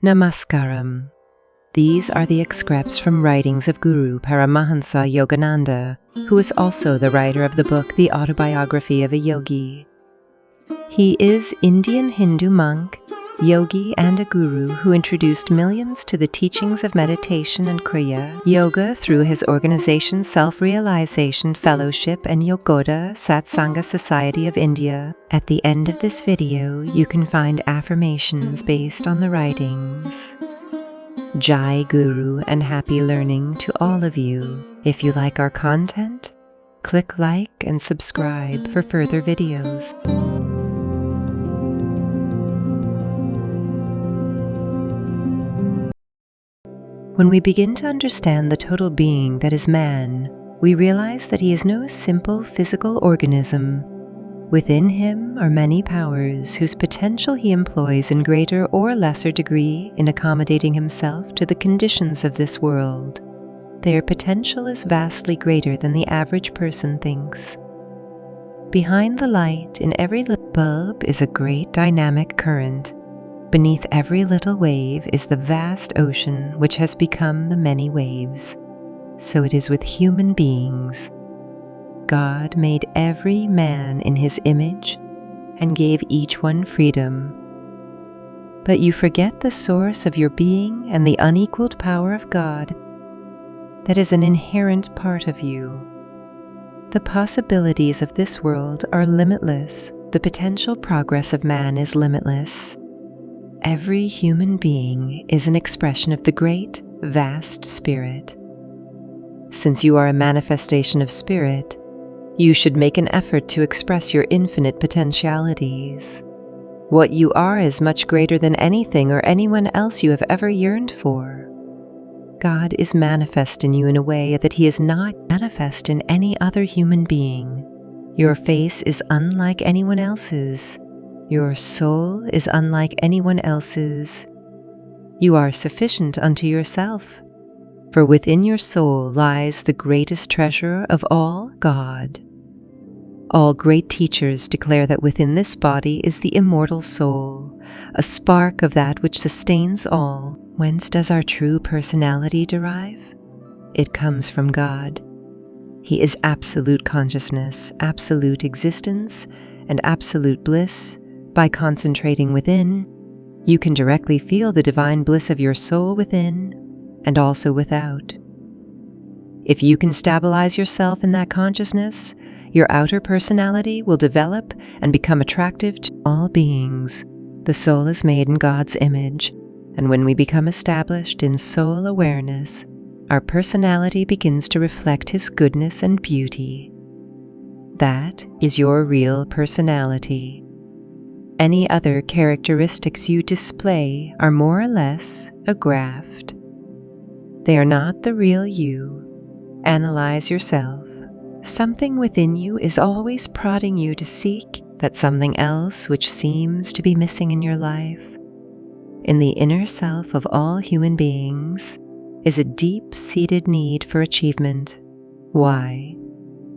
Namaskaram. These are the excerpts from writings of Guru Paramahansa Yogananda, who is also the writer of the book The Autobiography of a Yogi. He is Indian Hindu monk, yogi and a guru who introduced millions to the teachings of meditation and Kriya Yoga through his organization Self-Realization Fellowship and Yogoda Satsanga Society of India. At the end of this video, you can find affirmations based on the writings. Jai Guru and happy learning to all of you. If you like our content, click like and subscribe for further videos. When we begin to understand the total being that is man, we realize that he is no simple physical organism. Within him are many powers whose potential he employs in greater or lesser degree in accommodating himself to the conditions of this world. Their potential is vastly greater than the average person thinks. Behind the light in every little bulb is a great dynamic current. Beneath every little wave is the vast ocean which has become the many waves. So it is with human beings. God made every man in his image and gave each one freedom. But you forget the source of your being and the unequaled power of God that is an inherent part of you. The possibilities of this world are limitless. The potential progress of man is limitless. Every human being is an expression of the great, vast Spirit. Since you are a manifestation of Spirit, you should make an effort to express your infinite potentialities. What you are is much greater than anything or anyone else you have ever yearned for. God is manifest in you in a way that he is not manifest in any other human being. Your face is unlike anyone else's. Your soul is unlike anyone else's. You are sufficient unto yourself, for within your soul lies the greatest treasure of all, God. All great teachers declare that within this body is the immortal soul, a spark of that which sustains all. Whence does our true personality derive? It comes from God. He is absolute consciousness, absolute existence, and absolute bliss. By concentrating within, you can directly feel the divine bliss of your soul within and also without. If you can stabilize yourself in that consciousness, your outer personality will develop and become attractive to all beings. The soul is made in God's image, and when we become established in soul awareness, our personality begins to reflect His goodness and beauty. That is your real personality. Any other characteristics you display are more or less a graft. They are not the real you. Analyze yourself. Something within you is always prodding you to seek that something else which seems to be missing in your life. In the inner self of all human beings is a deep-seated need for achievement. Why?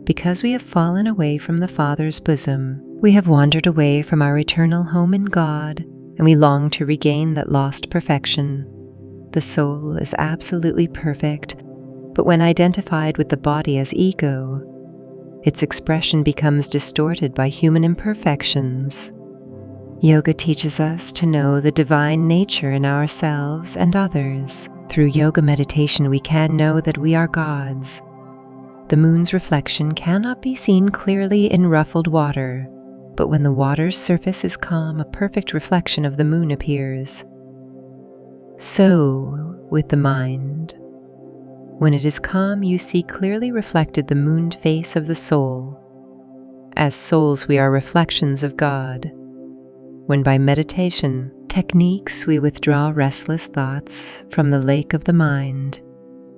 Because we have fallen away from the Father's bosom. We have wandered away from our eternal home in God, and we long to regain that lost perfection. The soul is absolutely perfect, but when identified with the body as ego, its expression becomes distorted by human imperfections. Yoga teaches us to know the divine nature in ourselves and others. Through yoga meditation, we can know that we are gods. The moon's reflection cannot be seen clearly in ruffled water, but when the water's surface is calm, a perfect reflection of the moon appears. So, with the mind, when it is calm, you see clearly reflected the mooned face of the soul. As souls, we are reflections of God. When by meditation techniques we withdraw restless thoughts from the lake of the mind,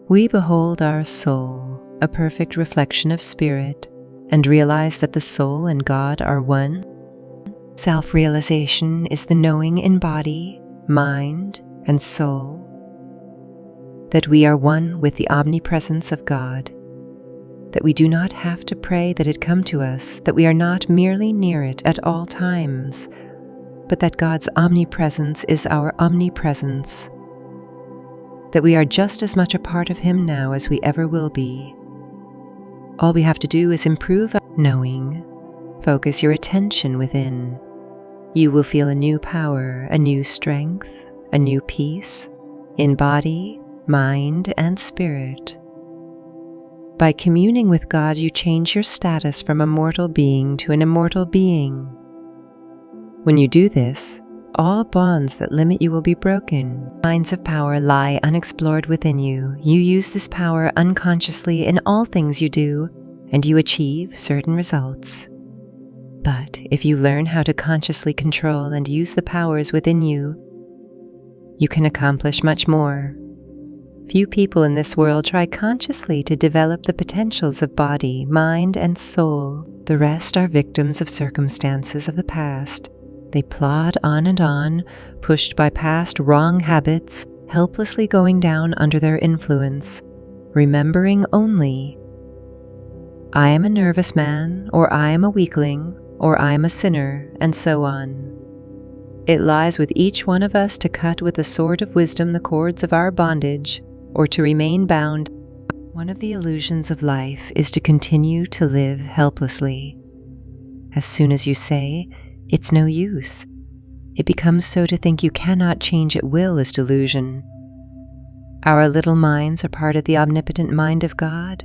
we behold our soul, a perfect reflection of Spirit, and realize that the soul and God are one. Self-realization is the knowing in body, mind, and soul that we are one with the omnipresence of God, that we do not have to pray that it come to us, that we are not merely near it at all times, but that God's omnipresence is our omnipresence, that we are just as much a part of Him now as we ever will be. All we have to do is improve our knowing. Focus your attention within. You will feel a new power, a new strength, a new peace in body, mind, and spirit. By communing with God, you change your status from a mortal being to an immortal being. When you do this, all bonds that limit you will be broken. Mines of power lie unexplored within you. You use this power unconsciously in all things you do, and you achieve certain results. But if you learn how to consciously control and use the powers within you, you can accomplish much more. Few people in this world try consciously to develop the potentials of body, mind, and soul. The rest are victims of circumstances of the past. They plod on, pushed by past wrong habits, helplessly going down under their influence, remembering only, I am a nervous man, or I am a weakling, or I am a sinner, and so on. It lies with each one of us to cut with the sword of wisdom the cords of our bondage, or to remain bound. One of the illusions of life is to continue to live helplessly. As soon as you say, it's no use, it becomes so to think you cannot change at will is delusion. Our little minds are part of the omnipotent mind of God.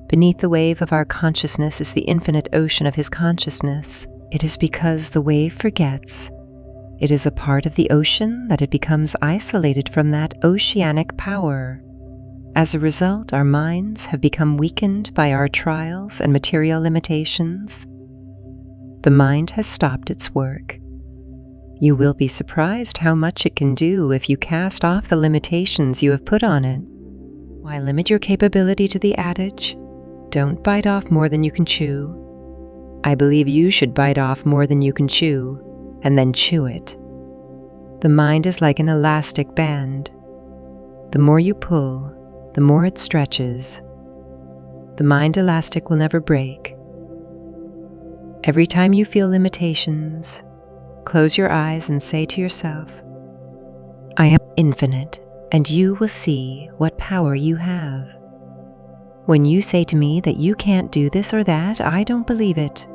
Beneath the wave of our consciousness is the infinite ocean of His consciousness. It is because the wave forgets. It is a part of the ocean that it becomes isolated from that oceanic power. As a result, our minds have become weakened by our trials and material limitations. The mind has stopped its work. You will be surprised how much it can do if you cast off the limitations you have put on it. Why limit your capability to the adage, don't bite off more than you can chew? I believe you should bite off more than you can chew, and then chew it. The mind is like an elastic band. The more you pull, the more it stretches. The mind elastic will never break. Every time you feel limitations, close your eyes and say to yourself, I am infinite, and you will see what power you have. When you say to me that you can't do this or that, I don't believe it.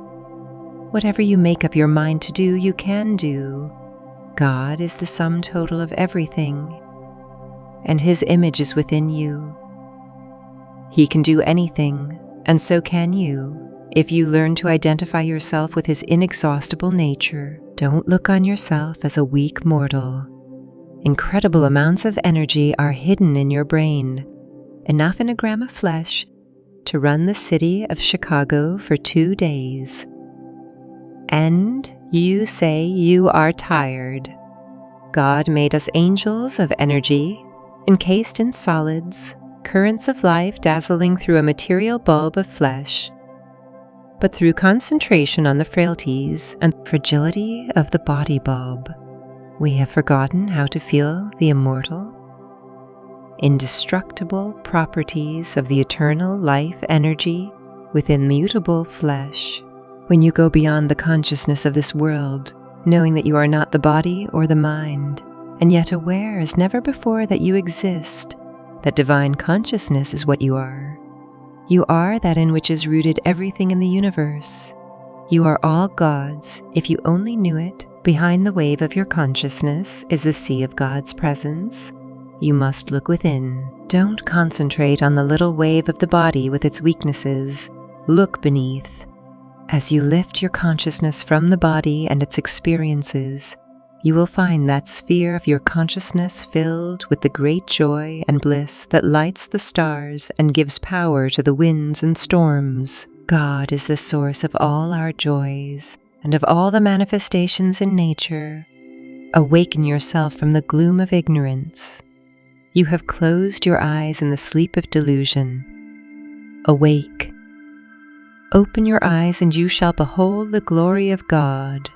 Whatever you make up your mind to do, you can do. God is the sum total of everything, and His image is within you. He can do anything, and so can you, if you learn to identify yourself with His inexhaustible nature. Don't look on yourself as a weak mortal. Incredible amounts of energy are hidden in your brain, enough in a gram of flesh to run the city of Chicago for 2 days. And you say you are tired. God made us angels of energy, encased in solids, currents of life dazzling through a material bulb of flesh. But through concentration on the frailties and fragility of the body bulb, we have forgotten how to feel the immortal, indestructible properties of the eternal life energy within mutable flesh. When you go beyond the consciousness of this world, knowing that you are not the body or the mind, and yet aware as never before that you exist, that divine consciousness is what you are. You are that in which is rooted everything in the universe. You are all God's if you only knew it. Behind the wave of your consciousness is the sea of God's presence. You must look within. Don't concentrate on the little wave of the body with its weaknesses. Look beneath. As you lift your consciousness from the body and its experiences, you will find that sphere of your consciousness filled with the great joy and bliss that lights the stars and gives power to the winds and storms. God is the source of all our joys and of all the manifestations in nature. Awaken yourself from the gloom of ignorance. You have closed your eyes in the sleep of delusion. Awake. Open your eyes and you shall behold the glory of God.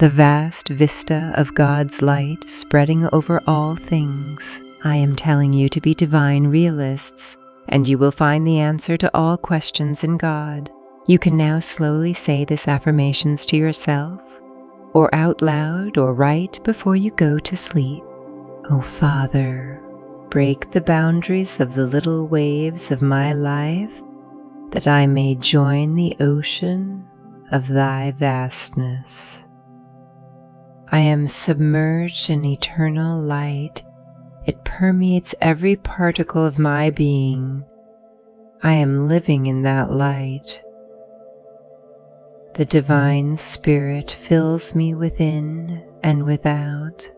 The vast vista of God's light spreading over all things. I am telling you to be divine realists, and you will find the answer to all questions in God. You can now slowly say this affirmations to yourself. or out loud or right before you go to sleep. O Father, break the boundaries of the little waves of my life, that I may join the ocean of thy vastness. I am submerged in eternal light. It permeates every particle of my being. I am living in that light. The divine spirit fills me within and without.